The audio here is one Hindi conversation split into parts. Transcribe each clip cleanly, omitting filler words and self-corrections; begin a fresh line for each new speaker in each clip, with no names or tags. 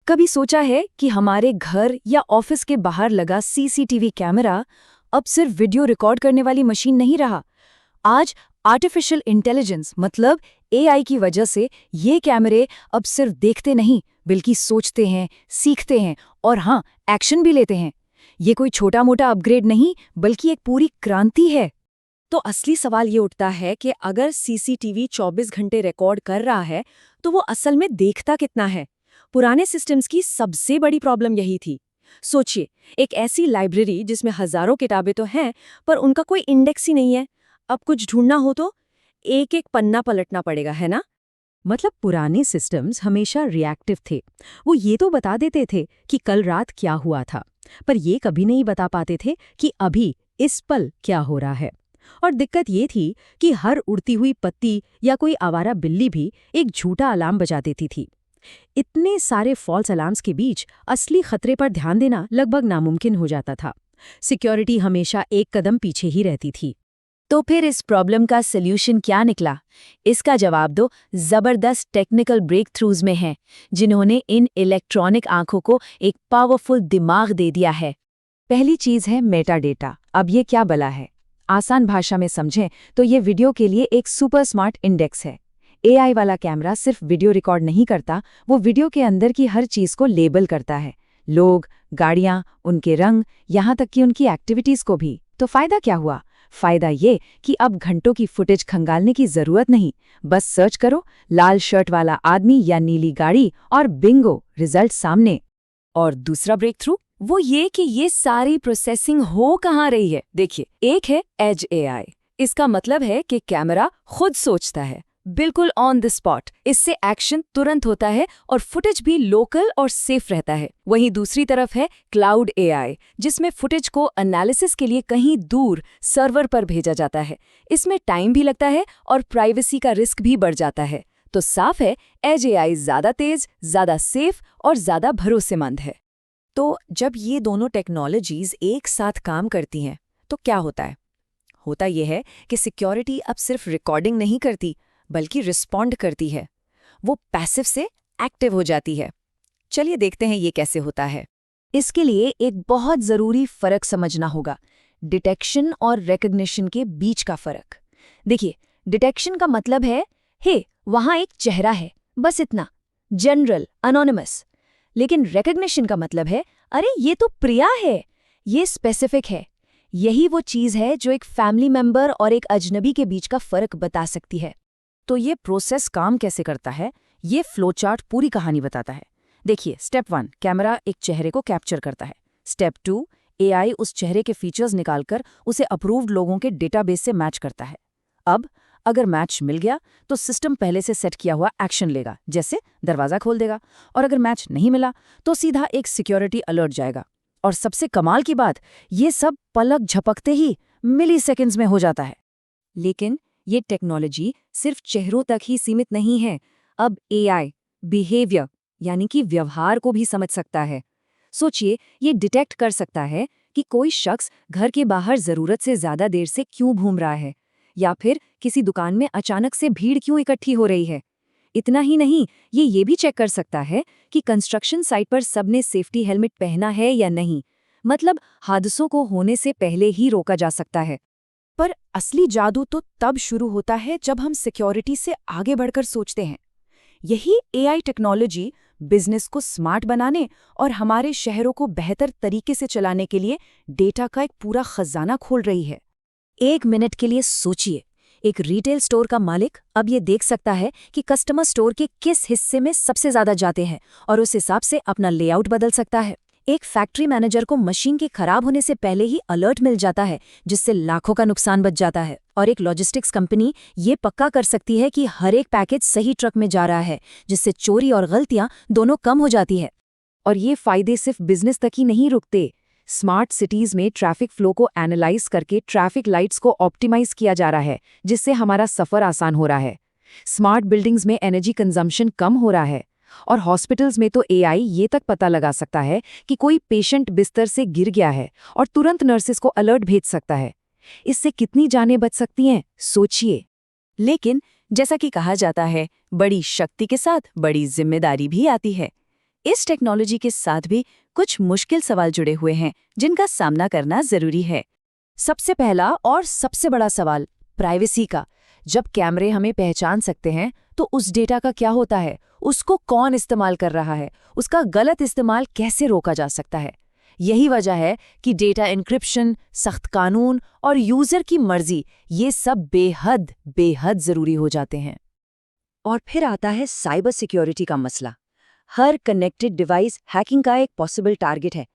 कभी सोचा है कि हमारे घर या ऑफिस के बाहर लगा सीसीटीवी कैमरा अब सिर्फ वीडियो रिकॉर्ड करने वाली मशीन नहीं रहा। आज आर्टिफिशियल इंटेलिजेंस मतलब एआई की वजह से ये कैमरे अब सिर्फ देखते नहीं बल्कि सोचते हैं, सीखते हैं और हाँ, एक्शन भी लेते हैं। ये कोई छोटा मोटा अपग्रेड नहीं बल्कि एक पूरी क्रांति है।
तो असली सवाल ये उठता है कि अगर सीसीटीवी 24 घंटे रिकॉर्ड कर रहा है तो वो असल में देखता कितना है। पुराने सिस्टम्स की सबसे बड़ी प्रॉब्लम यही थी। सोचिए, एक ऐसी लाइब्रेरी जिसमें हजारों किताबें तो हैं पर उनका कोई इंडेक्स ही नहीं है। अब कुछ ढूंढना हो तो एक एक पन्ना पलटना पड़ेगा, है ना।
मतलब पुराने सिस्टम्स हमेशा रिएक्टिव थे। वो ये तो बता देते थे कि कल रात क्या हुआ था, पर ये कभी नहीं बता पाते थे कि अभी इस पल क्या हो रहा है। और दिक्कत ये थी कि हर उड़ती हुई पत्ती या कोई आवारा बिल्ली भी एक झूठा अलार्म बजा देती थी। इतने सारे फॉल्स अलार्म्स के बीच असली खतरे पर ध्यान देना लगभग नामुमकिन हो जाता था। सिक्योरिटी हमेशा एक कदम पीछे ही रहती थी।
तो फिर इस प्रॉब्लम का सल्यूशन क्या निकला? इसका जवाब दो जबरदस्त टेक्निकल ब्रेक थ्रूज में है, जिन्होंने इन इलेक्ट्रॉनिक आंखों को एक पावरफुल दिमाग दे दिया है। पहली चीज है मेटा डेटा। अब ये क्या बला है? आसान भाषा में समझें तो ये वीडियो के लिए एक सुपर स्मार्ट इंडेक्स है। एआई वाला कैमरा सिर्फ वीडियो रिकॉर्ड नहीं करता, वो वीडियो के अंदर की हर चीज को लेबल करता है। लोग, गाड़ियां, उनके रंग, यहाँ तक कि उनकी एक्टिविटीज को भी। तो फायदा क्या हुआ? फायदा ये कि अब घंटों की फुटेज खंगालने की जरूरत नहीं। बस सर्च करो, लाल शर्ट वाला आदमी या नीली गाड़ी, और बिंगो, रिजल्ट सामने। और दूसरा ब्रेक थ्रू वो ये कि ये सारी प्रोसेसिंग हो कहाँ रही है। देखिए, एक है एज एआई। इसका मतलब है कि कैमरा खुद सोचता है, बिल्कुल ऑन द स्पॉट। इससे एक्शन तुरंत होता है और फुटेज भी लोकल और सेफ रहता है। वहीं दूसरी तरफ है क्लाउड एआई, जिसमें फुटेज को एनालिसिस के लिए कहीं दूर सर्वर पर भेजा जाता है। इसमें टाइम भी लगता है और प्राइवेसी का रिस्क भी बढ़ जाता है। तो साफ है, एज एआई ज्यादा तेज, ज्यादा सेफ और ज्यादा भरोसेमंद है।
तो जब ये दोनों टेक्नोलॉजीज एक साथ काम करती हैं तो क्या होता है? होता यह है कि सिक्योरिटी अब सिर्फ रिकॉर्डिंग नहीं करती बल्कि रिस्पॉन्ड करती है। वो पैसिव से एक्टिव हो जाती है। चलिए देखते हैं ये कैसे होता है।
इसके लिए एक बहुत जरूरी फर्क समझना होगा, डिटेक्शन और रिकग्निशन के बीच का फर्क। देखिए, डिटेक्शन का मतलब है हे वहां एक चेहरा है, बस इतना, जनरल, अनोनिमस। लेकिन रिकग्निशन का मतलब है अरे ये तो प्रिया है, ये स्पेसिफिक है। यही वो चीज है जो एक फैमिली मेंबर और एक अजनबी के बीच का फर्क बता सकती है।
तो ये प्रोसेस काम कैसे करता है, ये फ्लोचार्ट पूरी कहानी बताता है। देखिए, स्टेप 1, कैमरा एक चेहरे को कैप्चर करता है। स्टेप 2, एआई उस चेहरे के फीचर्स निकालकर उसे अप्रूव्ड लोगों के डेटाबेस से मैच करता है। अब अगर मैच मिल गया तो सिस्टम पहले से सेट किया हुआ एक्शन लेगा, जैसे दरवाजा खोल देगा। और अगर मैच नहीं मिला तो सीधा एक सिक्योरिटी अलर्ट जाएगा। और सबसे कमाल की बात, ये सब पलक झपकते ही मिली सेकेंड्स में हो जाता है।
लेकिन ये टेक्नोलॉजी सिर्फ चेहरों तक ही सीमित नहीं है। अब एआई बिहेवियर यानी कि व्यवहार को भी समझ सकता है। सोचिए, ये डिटेक्ट कर सकता है कि कोई शख्स घर के बाहर जरूरत से ज्यादा देर से क्यों घूम रहा है, या फिर किसी दुकान में अचानक से भीड़ क्यों इकट्ठी हो रही है। इतना ही नहीं, ये भी चेक कर सकता है कि कंस्ट्रक्शन साइट पर सबने सेफ्टी हेलमेट पहना है या नहीं। मतलब हादसों को होने से पहले ही रोका जा सकता है।
पर असली जादू तो तब शुरू होता है जब हम सिक्योरिटी से आगे बढ़कर सोचते हैं। यही एआई टेक्नोलॉजी बिजनेस को स्मार्ट बनाने और हमारे शहरों को बेहतर तरीके से चलाने के लिए डेटा का एक पूरा खजाना खोल रही है।
एक मिनट के लिए सोचिए, एक रिटेल स्टोर का मालिक अब ये देख सकता है कि कस्टमर स्टोर के किस हिस्से में सबसे ज्यादा जाते हैं और उस हिसाब से अपना लेआउट बदल सकता है। एक फैक्ट्री मैनेजर को मशीन के खराब होने से पहले ही अलर्ट मिल जाता है, जिससे लाखों का नुकसान बच जाता है। और एक लॉजिस्टिक्स कंपनी ये पक्का कर सकती है कि हर एक पैकेज सही ट्रक में जा रहा है, जिससे चोरी और गलतियां दोनों कम हो जाती है।
और ये फायदे सिर्फ बिजनेस तक ही नहीं रुकते। स्मार्ट सिटीज में ट्रैफिक फ्लो को एनालाइज करके ट्रैफिक लाइट्स को ऑप्टिमाइज किया जा रहा है, जिससे हमारा सफर आसान हो रहा है। स्मार्ट बिल्डिंग्स में एनर्जी कंजम्पशन कम हो रहा है। और हॉस्पिटल्स में तो एआई ये तक पता लगा सकता है कि कोई पेशेंट बिस्तर से गिर गया है और तुरंत नर्सेस को अलर्ट भेज सकता है। इससे कितनी जानें बच सकती हैं, सोचिए।
लेकिन जैसा कि कहा जाता है, बड़ी शक्ति के साथ बड़ी जिम्मेदारी भी आती है। इस टेक्नोलॉजी के साथ भी कुछ मुश्किल सवाल जुड़े हुए हैं जिनका सामना करना जरूरी है।
सबसे पहला और सबसे बड़ा सवाल प्राइवेसी का। जब कैमरे हमें पहचान सकते हैं तो उस डेटा का क्या होता है, उसको कौन इस्तेमाल कर रहा है, उसका गलत इस्तेमाल कैसे रोका जा सकता है। यही वजह है कि डेटा एन्क्रिप्शन, सख्त कानून और यूजर की मर्जी ये सब बेहद बेहद जरूरी हो जाते हैं।
और फिर आता है साइबर सिक्योरिटी का मसला। हर कनेक्टेड डिवाइस हैकिंग का एक पॉसिबल टारगेट है।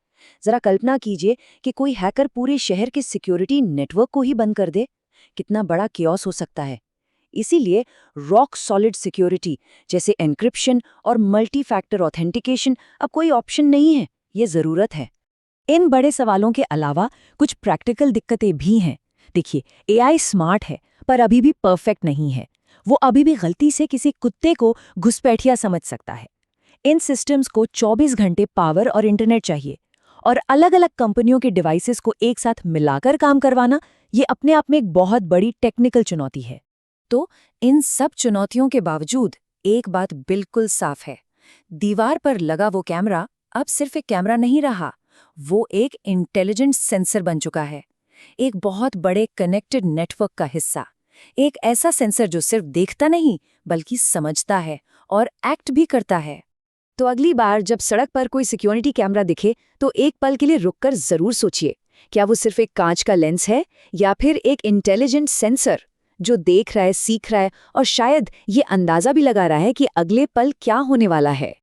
जरा कल्पना कीजिए कि कोई हैकर पूरे शहर के सिक्योरिटी नेटवर्क को ही बंद कर दे। कितना बड़ा कियोस हो सकता है। इसीलिए रॉक सॉलिड सिक्योरिटी जैसे एन्क्रिप्शन और मल्टी फैक्टर ऑथेंटिकेशन अब कोई ऑप्शन नहीं है, ये जरूरत है। इन बड़े सवालों के अलावा कुछ प्रैक्टिकल दिक्कतें भी हैं। देखिए, एआई स्मार्ट है पर अभी भी परफेक्ट नहीं है। वो अभी भी गलती से किसी कुत्ते को घुसपैठिया समझ सकता है। इन सिस्टम्स को 24 घंटे पावर और इंटरनेट चाहिए, और अलग-अलग कंपनियों के डिवाइसेस को एक साथ मिलाकर काम करवाना ये अपने आप में एक बहुत बड़ी टेक्निकल चुनौती है। तो इन सब चुनौतियों के बावजूद एक बात बिल्कुल साफ है, दीवार पर लगा वो कैमरा अब सिर्फ एक कैमरा नहीं रहा, वो एक इंटेलिजेंट सेंसर बन चुका है, एक बहुत बड़े कनेक्टेड नेटवर्क का हिस्सा, एक ऐसा सेंसर जो सिर्फ देखता नहीं बल्कि समझता है और एक्ट भी करता है। तो अगली बार जब सड़क पर कोई सिक्योरिटी कैमरा दिखे तो एक पल के लिए रुककर जरूर सोचिए, क्या वो सिर्फ एक कांच का लेंस है या फिर एक इंटेलिजेंट सेंसर जो देख रहा है, सीख रहा है और शायद ये अंदाजा भी लगा रहा है कि अगले पल क्या होने वाला है।